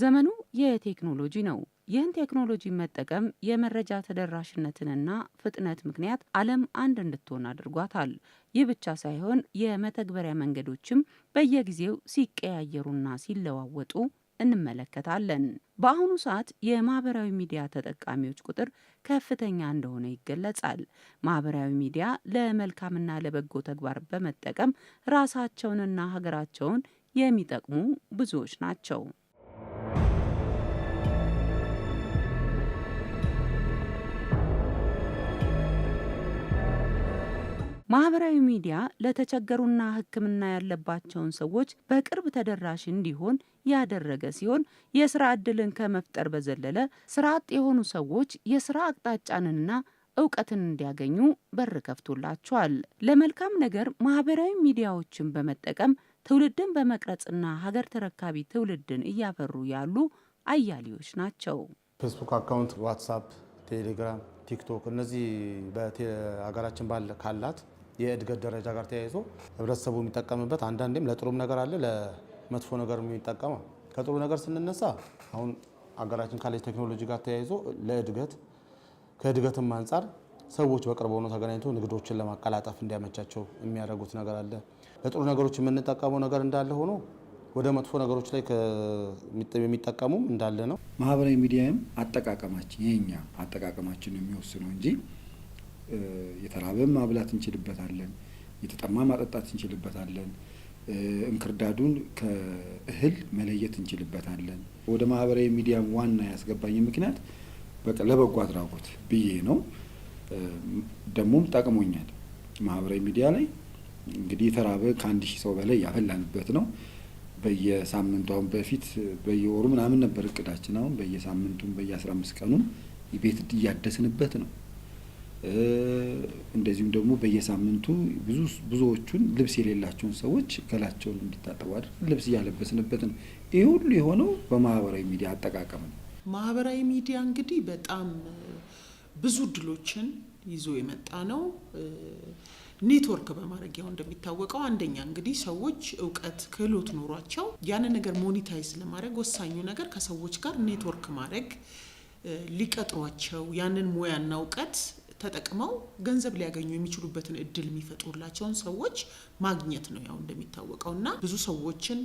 ዘመኑ የቴክኖሎጂ ነው። ይህን ቴክኖሎጂ መጠቀም የመረጃ ተደራሽነትንና ፍጥነት ምክንያት ዓለም አንድ እንድትሆን አድርጓታል። ይህ ብቻ ሳይሆን የመተግበሪያ መንገዶችም በየጊዜው ሲቀያየሩና ሲለዋወጡ እንመለከታለን። በአሁኑ ሰዓት የማህበራዊ ሚዲያ ተጠቃሚዎች ቁጥር ከፍተኛ እንደሆነ ይገለጻል። ማህበራዊ ሚዲያ ለመልካምና ለበጎ ተግባር በመጠቀም ራሳቸውንና ሀገራቸውን የሚጠቅሙ ብዙዎች ናቸው። ማህበራዊ ሚዲያ ለተቸገሩና ሕክምና ያለባቸውን ሰዎች በቅርብ ተደራሽ እንዲሆን ያደረገ ሲሆን የስራ ዕድልን ከመፍጠር በዘለለ ስራ አጥ የሆኑ ሰዎች የስራ አቅጣጫንና እውቀትን እንዲያገኙ በር ከፍቶላቸዋል። ለመልካም ነገር ማህበራዊ ሚዲያዎችን በመጠቀም ትውልድን በመቅረጽና ሀገር ተረካቢ ትውልድን እያፈሩ ያሉ አያሌዎች ናቸው። ፌስቡክ አካውንት፣ ዋትስአፕ፣ ቴሌግራም፣ ቲክቶክ እነዚህ በሀገራችን ካላት የእድገት ደረጃ ጋር ተያይዞ ህብረተሰቡ የሚጠቀምበት አንዳንዴም ለጥሩም ነገር አለ፣ ለመጥፎ ነገር የሚጠቀመው። ከጥሩ ነገር ስንነሳ አሁን ሀገራችን ካለች ቴክኖሎጂ ጋር ተያይዞ ለእድገት ከእድገትም አንጻር ሰዎች በቅርብ ሆኖ ተገናኝቶ ንግዶችን ለማቀላጠፍ እንዲያመቻቸው የሚያደርጉት ነገር አለ። ለጥሩ ነገሮች የምንጠቀመው ነገር እንዳለ ሆኖ ወደ መጥፎ ነገሮች ላይ የሚጠቀሙም እንዳለ ነው። ማህበራዊ ሚዲያም አጠቃቀማችን የኛ አጠቃቀማችን የሚወስነው እንጂ የተራበም ማብላት እንችልበታለን፣ የተጠማ ማጠጣት እንችልበታለን፣ እንክርዳዱን ከእህል መለየት እንችልበታለን። ወደ ማህበራዊ ሚዲያ ዋና ያስገባኝ ምክንያት ለበጎ አድራጎት ብዬ ነው። ደሞም ጠቅሞኛል። ማህበራዊ ሚዲያ ላይ እንግዲህ የተራበ ከ1000 ሰው በላይ ያፈላንበት ነው። በየሳምንቱ አሁን በፊት በየወሩ ምናምን ነበር እቅዳችን። አሁን በየሳምንቱም በየ15 ቀኑም ቤት እያደስንበት ነው። እንደዚሁም ደግሞ በየሳምንቱ ብዙዎቹን ልብስ የሌላቸውን ሰዎች ገላቸውን እንዲታጠቡ አድርገን ልብስ እያለበስንበት ነው። ይህ ሁሉ የሆነው በማህበራዊ ሚዲያ አጠቃቀም ነው። ማህበራዊ ሚዲያ እንግዲህ በጣም ብዙ እድሎችን ይዞ የመጣ ነው። ኔትወርክ በማድረግ ያው እንደሚታወቀው አንደኛ እንግዲህ ሰዎች እውቀት ክህሎት ኖሯቸው ያንን ነገር ሞኒታይዝ ለማድረግ ወሳኙ ነገር ከሰዎች ጋር ኔትወርክ ማድረግ፣ ሊቀጥሯቸው ያንን ሙያና እውቀት ተጠቅመው ገንዘብ ሊያገኙ የሚችሉበትን እድል የሚፈጥሩላቸውን ሰዎች ማግኘት ነው ያው እንደሚታወቀው። እና ብዙ ሰዎችን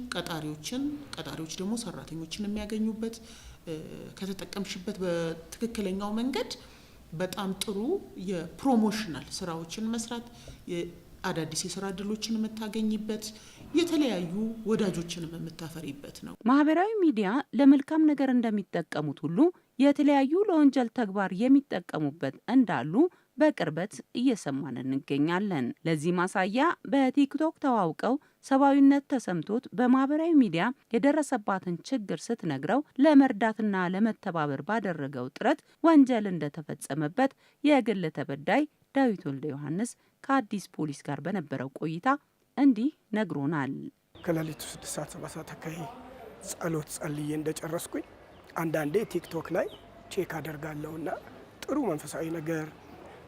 ቀጣሪዎች ደግሞ ሰራተኞችን የሚያገኙበት ከተጠቀምሽበት በትክክለኛው መንገድ በጣም ጥሩ የፕሮሞሽናል ስራዎችን መስራት፣ አዳዲስ የስራ እድሎችን የምታገኝበት፣ የተለያዩ ወዳጆችንም የምታፈሪበት ነው። ማህበራዊ ሚዲያ ለመልካም ነገር እንደሚጠቀሙት ሁሉ የተለያዩ ለወንጀል ተግባር የሚጠቀሙበት እንዳሉ በቅርበት እየሰማን እንገኛለን። ለዚህ ማሳያ በቲክቶክ ተዋውቀው ሰብአዊነት ተሰምቶት በማህበራዊ ሚዲያ የደረሰባትን ችግር ስትነግረው ለመርዳትና ለመተባበር ባደረገው ጥረት ወንጀል እንደተፈጸመበት የግል ተበዳይ ዳዊት ወልደ ዮሐንስ ከአዲስ ፖሊስ ጋር በነበረው ቆይታ እንዲህ ነግሮናል። ከሌሊቱ 6 ሰዓት 7 ሰዓት አካባቢ ጸሎት ጸልዬ እንደጨረስኩኝ አንዳንዴ ቲክቶክ ላይ ቼክ አደርጋለሁና ጥሩ መንፈሳዊ ነገር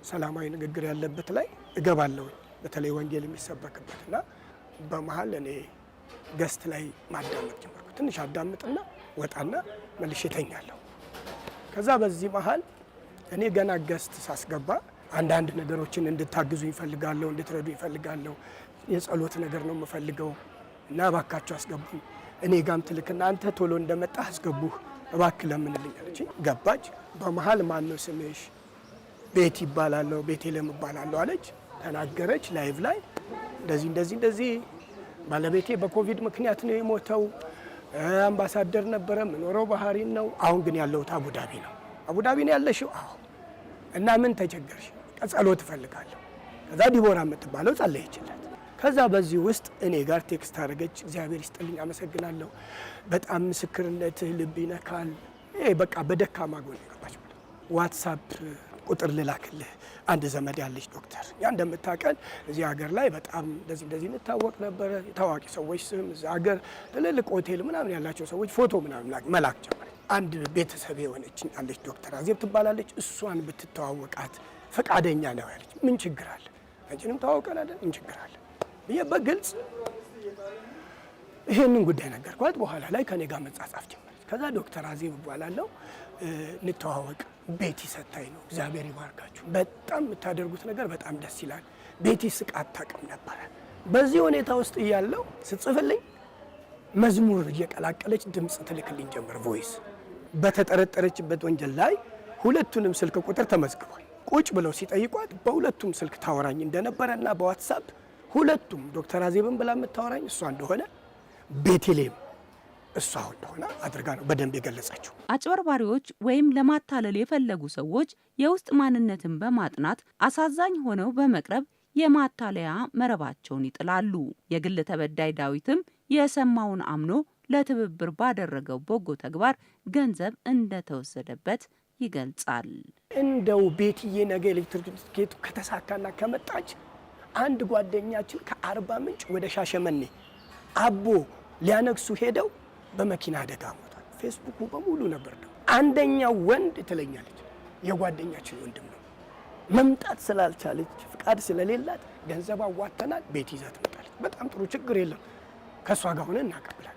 ሰላማዊ ንግግር ያለበት ላይ እገባለሁ። በተለይ ወንጌል የሚሰበክበትና በመሃል እኔ ገስት ላይ ማዳመጥ ጀመርኩ። ትንሽ አዳምጥና ወጣና መልሼ ተኛለሁ። ከዛ በዚህ መሃል እኔ ገና ገስት ሳስገባ አንዳንድ ነገሮችን እንድታግዙ ይፈልጋለሁ፣ እንድትረዱ ይፈልጋለሁ። የጸሎት ነገር ነው የምፈልገው እና እባካችሁ አስገቡኝ። እኔ ጋም ትልክና አንተ ቶሎ እንደመጣ አስገቡህ እባክህ ለምንልኝ አለች። ገባች። በመሃል ማን ነው ስምሽ? ቤት ይባላለሁ፣ ቤቴለም ይባላለሁ አለች። ተናገረች ላይቭ ላይ እንደዚህ ባለቤቴ በኮቪድ ምክንያት ነው የሞተው። አምባሳደር ነበረ፣ ምኖረው ባህሪን ነው። አሁን ግን ያለሁት አቡዳቢ ነው። አቡዳቢ ነው ያለሽው? አዎ። እና ምን ተቸገርሽ? ጸሎት እፈልጋለሁ። ከዛ ዲቦራ የምትባለው ጸለየችለት። ከዛ በዚህ ውስጥ እኔ ጋር ቴክስት አደረገች። እግዚአብሔር ይስጥልኝ፣ አመሰግናለሁ፣ በጣም ምስክርነትህ ልብ ይነካል። በቃ በደካማ ጎን ገባች። ዋትስአፕ ቁጥር ልላክልህ፣ አንድ ዘመድ ያለች ዶክተር፣ ያ እንደምታቀል እዚህ ሀገር ላይ በጣም እንደዚህ እንታወቅ ነበረ። የታዋቂ ሰዎች ስም እዚህ ሀገር ትልልቅ ሆቴል ምናምን ያላቸው ሰዎች ፎቶ ምናምን መላክ ጀመረ። አንድ ቤተሰብ የሆነች አለች ዶክተር አዜብ ትባላለች። እሷን ብትተዋወቃት ፈቃደኛ ነው ያለች። ምን ችግር አለ? አንቺንም ተዋወቀን አይደል? ምን ችግር አለ ብዬ በግልጽ ይሄንን ጉዳይ ነገርኳት። በኋላ ላይ ከኔ ጋር መጻጻፍ ጀመረች። ከዛ ዶክተር አዜብ እባላለሁ እንተዋወቅ፣ ቤቲ ሰታይ ነው። እግዚአብሔር ይባርካችሁ። በጣም የምታደርጉት ነገር በጣም ደስ ይላል። ቤቲ ስቃ አታውቅም ነበረ። በዚህ ሁኔታ ውስጥ እያለው ስትጽፍልኝ መዝሙር እየቀላቀለች ድምፅ ትልክልኝ ጀመር። ቮይስ በተጠረጠረችበት ወንጀል ላይ ሁለቱንም ስልክ ቁጥር ተመዝግቧል። ቁጭ ብለው ሲጠይቋት በሁለቱም ስልክ ታወራኝ እንደነበረና በዋትሳፕ ሁለቱም ዶክተር አዜብን ብላ የምታወራኝ እሷ እንደሆነ ቤቴሌም እሷ እንደሆነ አድርጋ ነው በደንብ የገለጸችው። አጭበርባሪዎች ወይም ለማታለል የፈለጉ ሰዎች የውስጥ ማንነትን በማጥናት አሳዛኝ ሆነው በመቅረብ የማታለያ መረባቸውን ይጥላሉ። የግል ተበዳይ ዳዊትም የሰማውን አምኖ ለትብብር ባደረገው በጎ ተግባር ገንዘብ እንደተወሰደበት ይገልጻል። እንደው ቤትዬ ነገ ኤሌክትሪክ ጌቱ ከተሳካና ከመጣች አንድ ጓደኛችን ከአርባ ምንጭ ወደ ሻሸመኔ አቦ ሊያነግሱ ሄደው በመኪና አደጋ ሞቷል። ፌስቡኩ በሙሉ ነበር። አንደኛው ወንድ ትለኛለች የጓደኛችን ወንድም ነው። መምጣት ስላልቻለች ፍቃድ ስለሌላት ገንዘብ አዋተናል፣ ቤት ይዛ ትመጣለች። በጣም ጥሩ፣ ችግር የለም ከእሷ ጋር ሆነ እናቀብላል።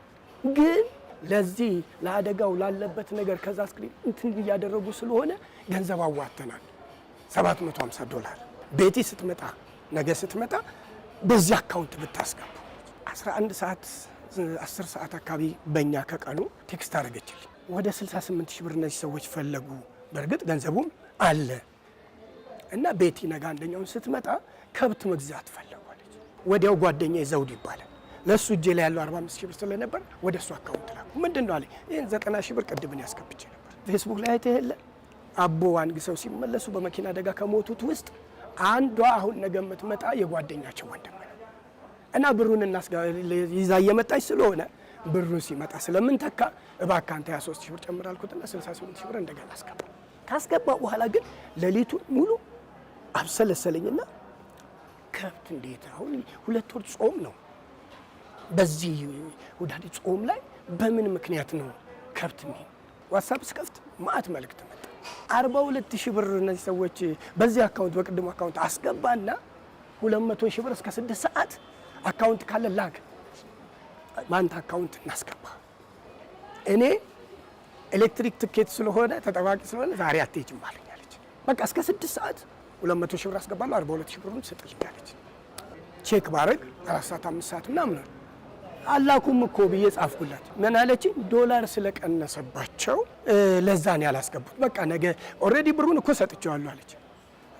ግን ለዚህ ለአደጋው ላለበት ነገር ከዛ ስክሪን እንትን እያደረጉ ስለሆነ ገንዘብ አዋተናል $750 ቤቲ ስትመጣ ነገ ስትመጣ በዚህ አካውንት ብታስገቡ 11 ሰዓት 10 ሰዓት አካባቢ በእኛ ከቀኑ ቴክስት አደረገችልኝ። ወደ 68 ሺህ ብር እነዚህ ሰዎች ፈለጉ። በእርግጥ ገንዘቡም አለ እና ቤቲ ነገ አንደኛውን ስትመጣ ከብት መግዛት ፈለጓለች። ወዲያው ጓደኛዬ ዘውድ ይባላል ለሱ እጄ ላይ ያለው 45 ሺህ ብር ስለነበር ወደ እሱ አካውንት ላኩ። ምንድነው አለ ይሄን 90 ሺህ ብር ቅድምን ያስገብቼ ነበር። ፌስቡክ ላይ አይተህ የለ አቦ አንግሰው ሲመለሱ በመኪና አደጋ ከሞቱት ውስጥ አንዷ አሁን ነገ የምትመጣ የጓደኛቸው ወንድም ነው እና ብሩን ይዛ እየመጣች ስለሆነ ብሩን ሲመጣ ስለምንተካ እባክህ አንተ 23 ሺህ ብር ጨምር አልኩትና 68 ሺህ ብር እንደገና አስገባ። ካስገባ በኋላ ግን ሌሊቱን ሙሉ አብሰለሰለኝና ከብት እንዴት አሁን 2 ወር ጾም ነው። በዚህ ወዳዲ ጾም ላይ በምን ምክንያት ነው ከብት ነው? ዋትስአፕ ስከፍት ማአት መልእክት መጣ። 42 ሺህ ብር እነዚህ ሰዎች በዚህ አካውንት በቅድሙ አካውንት አስገባና 200 ሺህ ብር እስከ 6 ሰዓት አካውንት ካለ ላክ ማንተ አካውንት እናስገባ። እኔ ኤሌክትሪክ ትኬት ስለሆነ ተጠባቂ ስለሆነ ዛሬ አትሄጂም አለኛለች። በቃ እስከ 6 ሰዓት 200 ሺህ ብር አስገባለሁ 42 ሺህ ብሩን ስጥልኛለች። ቼክ ባረግ 4 ሰዓት 5 ሰዓት ምናምን አላኩም እኮ ብዬ ጻፍኩላት። ምን አለችኝ? ዶላር ስለቀነሰባቸው ለዛ ነው ያላስገቡት። በቃ ነገ ኦልሬዲ ብሩን እኮ ሰጥቼዋለሁ አለች።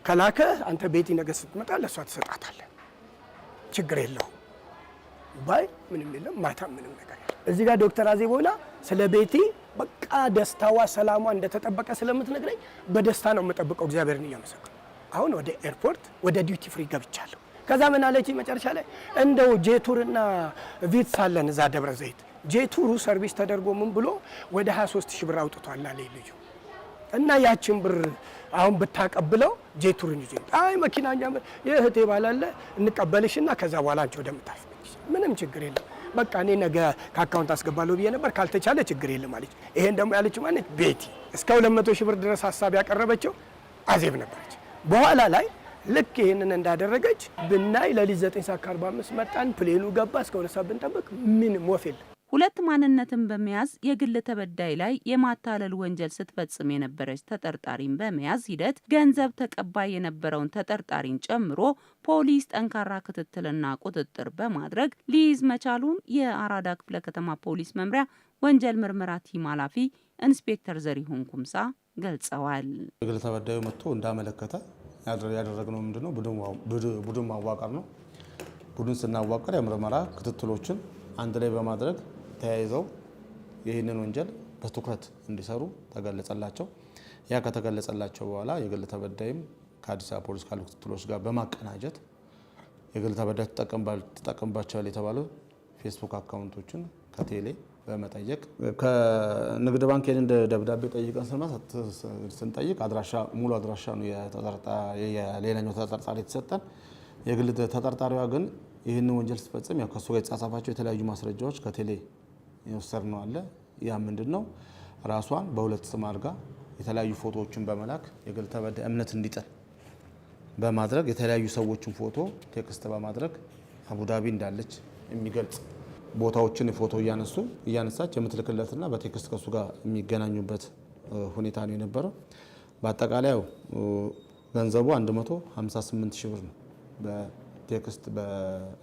ከላከ አንተ ቤቲ ነገ ስትመጣ ለሷ ትሰጣታለህ፣ ችግር የለውም ባይ ምንም የለም። ማታ ምንም ነገር እዚህ ጋር ዶክተር አዜብ ሆና ስለ ቤቲ በቃ ደስታዋ ሰላሟ እንደተጠበቀ ስለምትነግረኝ በደስታ ነው የምጠብቀው። እግዚአብሔርን እያመሰገንኩ አሁን ወደ ኤርፖርት ወደ ዲዩቲ ፍሪ ገብቻለሁ። ከዛ ምን አለች መጨረሻ ላይ እንደው ጄቱርና ቪትስ አለን እዛ ደብረ ዘይት ጄቱሩ ሰርቪስ ተደርጎ ምን ብሎ ወደ 23 ሺህ ብር አውጥቷል አለ ልጁ እና ያችን ብር አሁን ብታቀብለው ጄቱርን ይዞ አይ መኪናኛ የእህቴ ባላለ እንቀበልሽና ከዛ በኋላ አንቺ ወደምታርፍ ምንም ችግር የለም በቃ እኔ ነገ ከአካውንት አስገባለሁ ብዬ ነበር ካልተቻለ ችግር የለም አለች። ይሄን ደግሞ ያለችው ማለት ቤቲ እስከ 200 ሺህ ብር ድረስ ሀሳብ ያቀረበችው አዜብ ነበረች። በኋላ ላይ ልክ ይሄንን እንዳደረገች ብናይ ለሊት 9:45 መጣን። ፕሌኑ ገባ። እስከ 2 ሰዓት ብንጠብቅ ምንም ወፍ የለም። ሁለት ማንነትን በመያዝ የግል ተበዳይ ላይ የማታለል ወንጀል ስትፈጽም የነበረች ተጠርጣሪን በመያዝ ሂደት ገንዘብ ተቀባይ የነበረውን ተጠርጣሪን ጨምሮ ፖሊስ ጠንካራ ክትትልና ቁጥጥር በማድረግ ሊይዝ መቻሉን የአራዳ ክፍለ ከተማ ፖሊስ መምሪያ ወንጀል ምርመራ ቲም ኃላፊ ኢንስፔክተር ዘሪሁን ኩምሳ ገልጸዋል። የግል ተበዳዩ መጥቶ እንዳመለከተ ያደረግነው ምንድነው ቡድን ማዋቀር ነው። ቡድን ስናዋቀር የምርመራ ክትትሎችን አንድ ላይ በማድረግ ተያይዘው ይህንን ወንጀል በትኩረት እንዲሰሩ ተገለጸላቸው። ያ ከተገለጸላቸው በኋላ የግል ተበዳይም ከአዲስ አበባ ፖሊስ ካሉ ክትትሎች ጋር በማቀናጀት የግል ተበዳይ ተጠቀምባቸዋል የተባሉ ፌስቡክ አካውንቶችን ከቴሌ በመጠየቅ ከንግድ ባንክ ይህን ደብዳቤ ጠይቀን ስንጠይቅ ሙሉ አድራሻ ነው የሌላኛው ተጠርጣሪ የተሰጠን። የግል ተጠርጣሪዋ ግን ይህንን ወንጀል ስትፈጽም ያው ከሱ ጋር የተጻጻፋቸው የተለያዩ ማስረጃዎች ከቴሌ የወሰድነው አለ። ያ ምንድነው ራሷን በሁለት ስም አድርጋ የተለያዩ ፎቶዎችን በመላክ የግል ተበዳይ እምነት እንዲጥል በማድረግ የተለያዩ ሰዎችን ፎቶ ቴክስት በማድረግ አቡዳቢ እንዳለች የሚገልጽ ቦታዎችን ፎቶ እያነሳች የምትልክለትና በቴክስት ከሱ ጋር የሚገናኙበት ሁኔታ ነው የነበረው። በአጠቃላይ ገንዘቡ 158 ሺህ ብር ነው በቴክስት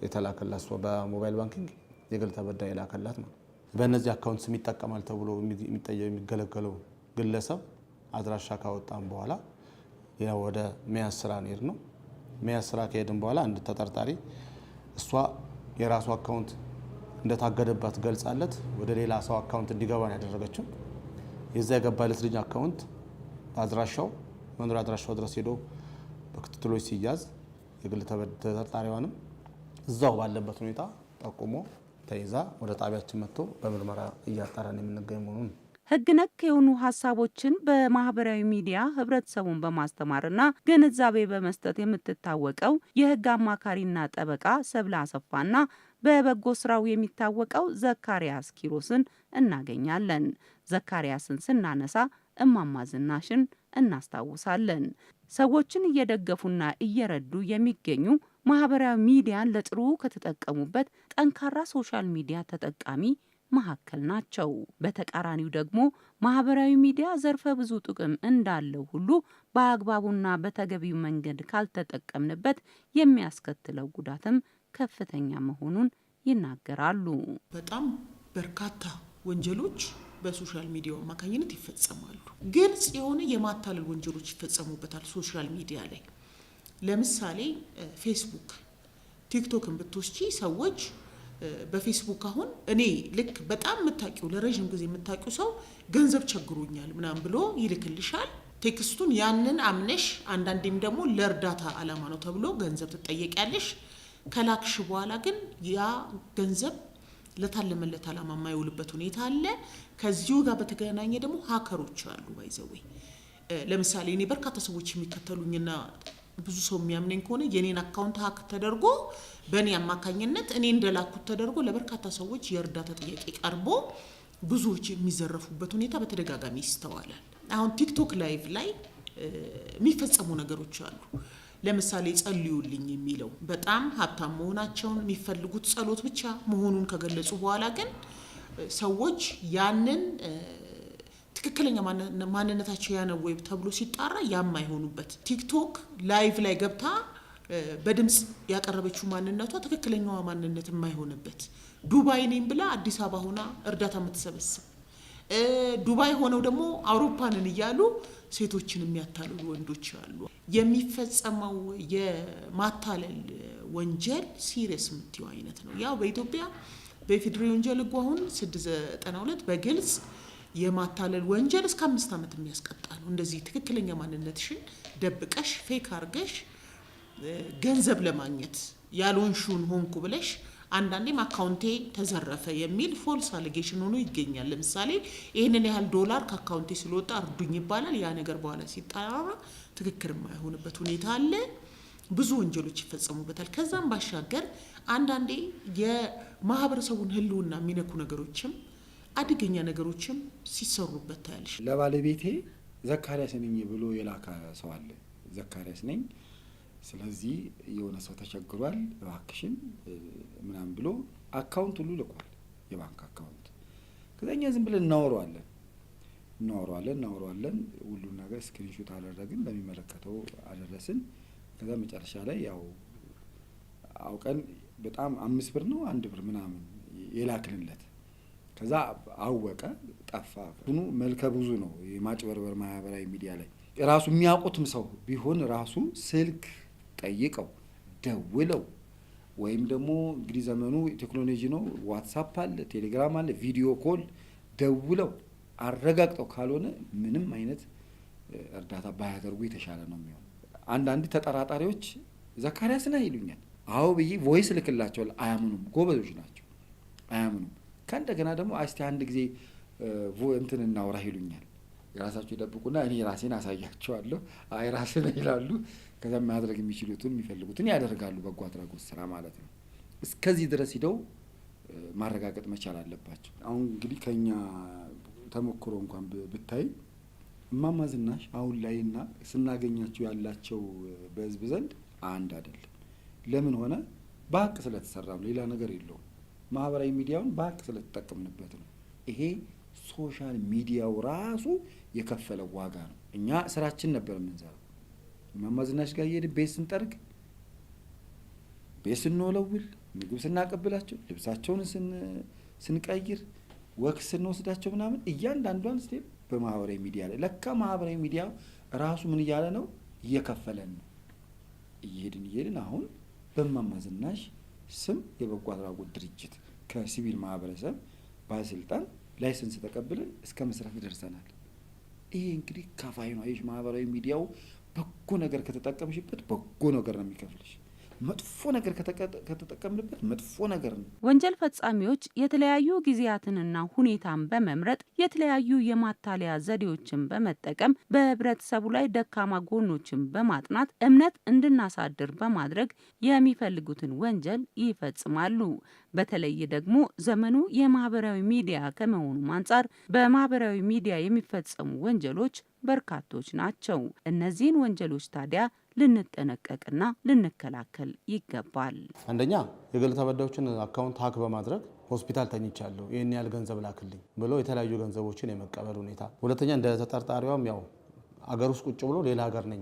የተላከላት በሞባይል ባንኪንግ የግል ተበዳይ የላከላት ነው። በእነዚህ አካውንትስ የሚጠቀማል ተብሎ የሚገለገለው ግለሰብ አድራሻ ካወጣን በኋላ ወደ መያዝ ስራ ነው ነው። መያዝ ስራ ከሄድን በኋላ አንድ ተጠርጣሪ እሷ የራሱ አካውንት እንደታገደባት ገልጻለት ወደ ሌላ ሰው አካውንት እንዲገባ ነው ያደረገችው። የዛ የገባለት ልጅ አካውንት አድራሻው መኖሪያ አድራሻው ድረስ ሄዶ በክትትሎች ሲያዝ የግል ተጠርጣሪዋንም እዛው ባለበት ሁኔታ ጠቁሞ ተይዛ ወደ ጣቢያችን መጥቶ በምርመራ እያጣራን የምንገኝ መሆኑን ሕግ ነክ የሆኑ ሀሳቦችን በማህበራዊ ሚዲያ ህብረተሰቡን በማስተማርና ግንዛቤ በመስጠት የምትታወቀው የህግ አማካሪና ጠበቃ ሰብለ አሰፋና በበጎ ስራው የሚታወቀው ዘካሪያስ ኪሮስን እናገኛለን። ዘካሪያስን ስናነሳ እማማ ዝናሽን እናስታውሳለን። ሰዎችን እየደገፉና እየረዱ የሚገኙ ማህበራዊ ሚዲያን ለጥሩ ከተጠቀሙበት ጠንካራ ሶሻል ሚዲያ ተጠቃሚ መካከል ናቸው። በተቃራኒው ደግሞ ማህበራዊ ሚዲያ ዘርፈ ብዙ ጥቅም እንዳለው ሁሉ በአግባቡና በተገቢው መንገድ ካልተጠቀምንበት የሚያስከትለው ጉዳትም ከፍተኛ መሆኑን ይናገራሉ። በጣም በርካታ ወንጀሎች በሶሻል ሚዲያው አማካኝነት ይፈጸማሉ። ግልጽ የሆነ የማታለል ወንጀሎች ይፈጸሙበታል ሶሻል ሚዲያ ላይ። ለምሳሌ ፌስቡክ፣ ቲክቶክን ብትወስጂ ሰዎች በፌስቡክ አሁን እኔ ልክ በጣም የምታውቂው ለረጅም ጊዜ የምታውቂው ሰው ገንዘብ ቸግሮኛል ምናምን ብሎ ይልክልሻል። ቴክስቱን ያንን አምነሽ አንዳንዴም ደግሞ ለእርዳታ አላማ ነው ተብሎ ገንዘብ ትጠየቂያለሽ። ከላክሽ በኋላ ግን ያ ገንዘብ ለታለመለት አላማ የማይውልበት ሁኔታ አለ። ከዚሁ ጋር በተገናኘ ደግሞ ሀከሮች አሉ። ባይዘዌ ለምሳሌ እኔ በርካታ ሰዎች የሚከተሉኝና ብዙ ሰው የሚያምነኝ ከሆነ የኔን አካውንት ሀክ ተደርጎ በእኔ አማካኝነት እኔ እንደላኩት ተደርጎ ለበርካታ ሰዎች የእርዳታ ጥያቄ ቀርቦ ብዙዎች የሚዘረፉበት ሁኔታ በተደጋጋሚ ይስተዋላል። አሁን ቲክቶክ ላይቭ ላይ የሚፈጸሙ ነገሮች አሉ። ለምሳሌ ጸልዩልኝ የሚለው በጣም ሀብታም መሆናቸውን የሚፈልጉት ጸሎት ብቻ መሆኑን ከገለጹ በኋላ ግን ሰዎች ያንን ትክክለኛ ማንነታቸው ያነው ወይ ተብሎ ሲጣራ ያማይሆኑበት ቲክቶክ ላይቭ ላይ ገብታ በድምጽ ያቀረበችው ማንነቷ ትክክለኛዋ ማንነት የማይሆንበት ዱባይ ነኝ ብላ አዲስ አበባ ሆና እርዳታ የምትሰበስብ ዱባይ ሆነው ደግሞ አውሮፓንን እያሉ ሴቶችን የሚያታልሉ ወንዶች አሉ። የሚፈጸመው የማታለል ወንጀል ሲሪየስ የምትይው አይነት ነው። ያው በኢትዮጵያ በፌዴራል ወንጀል ሕጉ አሁን 692 በግልጽ የማታለል ወንጀል እስከ 5 ዓመት የሚያስቀጣ ነው። እንደዚህ ትክክለኛ ማንነትሽን ደብቀሽ ፌክ አርገሽ ገንዘብ ለማግኘት ያልሆንሽውን ሆንኩ ብለሽ አንዳንዴም አካውንቴ ተዘረፈ የሚል ፎልስ አሊጌሽን ሆኖ ይገኛል። ለምሳሌ ይሄንን ያህል ዶላር ከአካውንቴ ስለወጣ እርዱኝ ይባላል። ያ ነገር በኋላ ሲጣራ ትክክል የማይሆንበት ሁኔታ አለ። ብዙ ወንጀሎች ይፈጸሙበታል። ከዛም ባሻገር አንዳንዴ የማህበረሰቡን ህልውና የሚነኩ ነገሮችም አደገኛ ነገሮችም ሲሰሩበት ታያለሽ። ለባለቤቴ ዘካሪያስ ነኝ ብሎ የላከ ሰው አለ። ዘካሪያስ ነኝ፣ ስለዚህ የሆነ ሰው ተቸግሯል እባክሽን ምናምን ብሎ አካውንት ሁሉ ልኳል፣ የባንክ አካውንት። ከዛኛ ዝም ብለን እናወራዋለን ሁሉ ነገር ስክሪንሾት አደረግን፣ ለሚመለከተው አደረስን። ከዛ መጨረሻ ላይ ያው አውቀን በጣም 5 ብር ነው 1 ብር ምናምን የላክንለት። ከዛ አወቀ፣ ጠፋ። ሁሉ መልከ ብዙ ነው የማጭበርበር ማህበራዊ ሚዲያ ላይ ራሱ የሚያውቁትም ሰው ቢሆን ራሱ ስልክ ጠይቀው ደውለው ወይም ደግሞ እንግዲህ ዘመኑ ቴክኖሎጂ ነው፣ ዋትሳፕ አለ፣ ቴሌግራም አለ፣ ቪዲዮ ኮል ደውለው አረጋግጠው ካልሆነ ምንም አይነት እርዳታ ባያደርጉ የተሻለ ነው የሚሆነው። አንዳንድ ተጠራጣሪዎች ዘካሪያስ ነህ ይሉኛል። አዎ ብዬ ቮይስ ልክላቸዋል። አያምኑም፣ ጎበዞች ናቸው፣ አያምኑም። ከእንደገና ደግሞ እስቲ አንድ ጊዜ እንትን እናውራ ይሉኛል። የራሳቸው ይደብቁና እኔ ራሴን አሳያቸዋለሁ። አይ ራስን ይላሉ። ከዛ ማድረግ የሚችሉትን የሚፈልጉትን ያደርጋሉ። በጎ አድራጎት ስራ ማለት ነው። እስከዚህ ድረስ ሂደው ማረጋገጥ መቻል አለባቸው። አሁን እንግዲህ ከኛ ተሞክሮ እንኳን ብታይ እማማ ዝናሽ አሁን ላይና ስናገኛቸው ያላቸው በህዝብ ዘንድ አንድ አይደለም። ለምን ሆነ? በሀቅ ስለተሰራ ሌላ ነገር የለውም። ማህበራዊ ሚዲያውን ባክ ስለተጠቀምንበት ነው። ይሄ ሶሻል ሚዲያው ራሱ የከፈለው ዋጋ ነው። እኛ ስራችን ነበር የምንሰራው። እማማ ዝናሽ ጋር እየሄድን ቤት ስንጠርግ፣ ቤት ስንወለውል፣ ምግብ ስናቀብላቸው፣ ልብሳቸውን ስንቀይር፣ ወክ ስንወስዳቸው ምናምን እያንዳንዷን ስቴፕ በማህበራዊ ሚዲያ ላይ ለካ ማህበራዊ ሚዲያ ራሱ ምን እያለ ነው እየከፈለን ነው። እየሄድን አሁን በእማማ ዝናሽ ስም የበጎ አድራጎት ድርጅት ከሲቪል ማህበረሰብ ባለስልጣን ላይሰንስ ተቀብለን እስከ መስራት ደርሰናል። ይሄ እንግዲህ ከፋይ ነው። ይሄ ማህበራዊ ሚዲያው በጎ ነገር ከተጠቀምሽበት በጎ ነገር ነው የሚከፍልሽ። መጥፎ ነገር ከተጠቀምንበት መጥፎ ነገር ነው። ወንጀል ፈጻሚዎች የተለያዩ ጊዜያትንና ሁኔታን በመምረጥ የተለያዩ የማታለያ ዘዴዎችን በመጠቀም በህብረተሰቡ ላይ ደካማ ጎኖችን በማጥናት እምነት እንድናሳድር በማድረግ የሚፈልጉትን ወንጀል ይፈጽማሉ። በተለይ ደግሞ ዘመኑ የማህበራዊ ሚዲያ ከመሆኑ አንጻር በማህበራዊ ሚዲያ የሚፈጸሙ ወንጀሎች በርካቶች ናቸው። እነዚህን ወንጀሎች ታዲያ ልንጠነቀቅና ልንከላከል ይገባል። አንደኛ የግል ተበዳዮችን አካውንት ሀክ በማድረግ ሆስፒታል ተኝቻለሁ ይህን ያህል ገንዘብ ላክልኝ ብሎ የተለያዩ ገንዘቦችን የመቀበል ሁኔታ። ሁለተኛ እንደ ተጠርጣሪዋም ያው አገር ውስጥ ቁጭ ብሎ ሌላ ሀገር ነኝ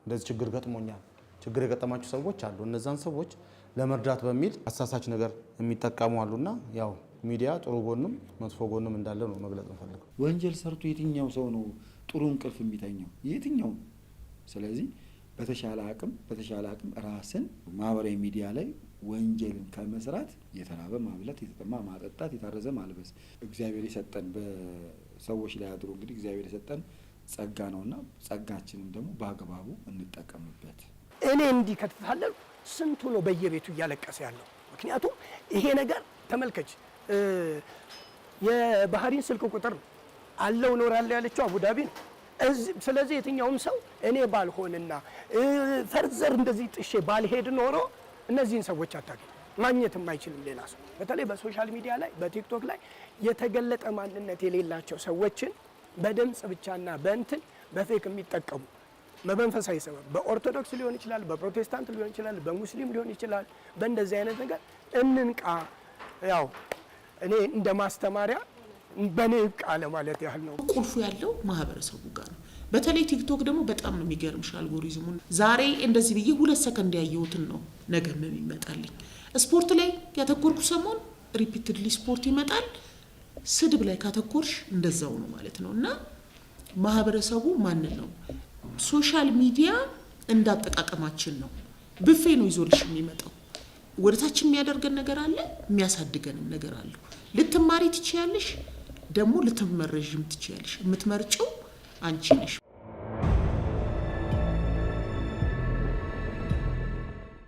እንደዚህ ችግር ገጥሞኛል፣ ችግር የገጠማቸው ሰዎች አሉ። እነዛን ሰዎች ለመርዳት በሚል አሳሳች ነገር የሚጠቀሙ አሉና ያው ሚዲያ ጥሩ ጎንም መጥፎ ጎንም እንዳለ ነው መግለጽ እንፈልገው። ወንጀል ሰርቶ የትኛው ሰው ነው ጥሩ እንቅልፍ የሚተኛው? የትኛው? ስለዚህ በተሻለ አቅም ራስን ማህበራዊ ሚዲያ ላይ ወንጀልን ከመስራት የተራበ ማብላት፣ የተጠማ ማጠጣት፣ የታረዘ ማልበስ እግዚአብሔር የሰጠን በሰዎች ላይ አድሮ እንግዲህ እግዚአብሔር የሰጠን ጸጋ ነውና ጸጋችንን ደግሞ በአግባቡ እንጠቀምበት። እኔ እንዲህ ከተታለሉ ስንቱ ነው በየቤቱ እያለቀሰ ያለው? ምክንያቱም ይሄ ነገር ተመልከች፣ የባህሪን ስልክ ቁጥር አለው ኖራለሁ ያለችው አቡዳቢ ነው። ስለዚህ የትኛውም ሰው እኔ ባልሆንና ፈርዘር እንደዚህ ጥሼ ባልሄድ ኖሮ እነዚህን ሰዎች አታገኝ ማግኘትም አይችልም ሌላ ሰው። በተለይ በሶሻል ሚዲያ ላይ በቲክቶክ ላይ የተገለጠ ማንነት የሌላቸው ሰዎችን በድምጽ ብቻና በእንትን በፌክ የሚጠቀሙ በመንፈሳዊ ሰበብ በኦርቶዶክስ ሊሆን ይችላል፣ በፕሮቴስታንት ሊሆን ይችላል፣ በሙስሊም ሊሆን ይችላል። በእንደዚህ አይነት ነገር እንንቃ። ያው እኔ እንደ ማስተማሪያ በኔ ቃለ ማለት ያህል ነው። ቁልፉ ያለው ማህበረሰቡ ጋር ነው። በተለይ ቲክቶክ ደግሞ በጣም ነው የሚገርምሽ አልጎሪዝሙን። ዛሬ እንደዚህ ብዬ 2 ሰከንድ ያየሁትን ነው ነገ ምን ይመጣልኝ። ስፖርት ላይ ያተኮርኩ ሰሞን ሪፒትድሊ ስፖርት ይመጣል። ስድብ ላይ ካተኮርሽ እንደዛው ነው ማለት ነው። እና ማህበረሰቡ ማን ነው ሶሻል ሚዲያ እንዳጠቃቀማችን ነው። ብፌ ነው ይዞልሽ የሚመጣው። ወደታች የሚያደርገን ነገር አለ፣ የሚያሳድገንም ነገር አለ። ልትማሪ ትችያለሽ፣ ደግሞ ልትመረዥም ትችያለሽ። የምትመርጪው አንቺ ነሽ።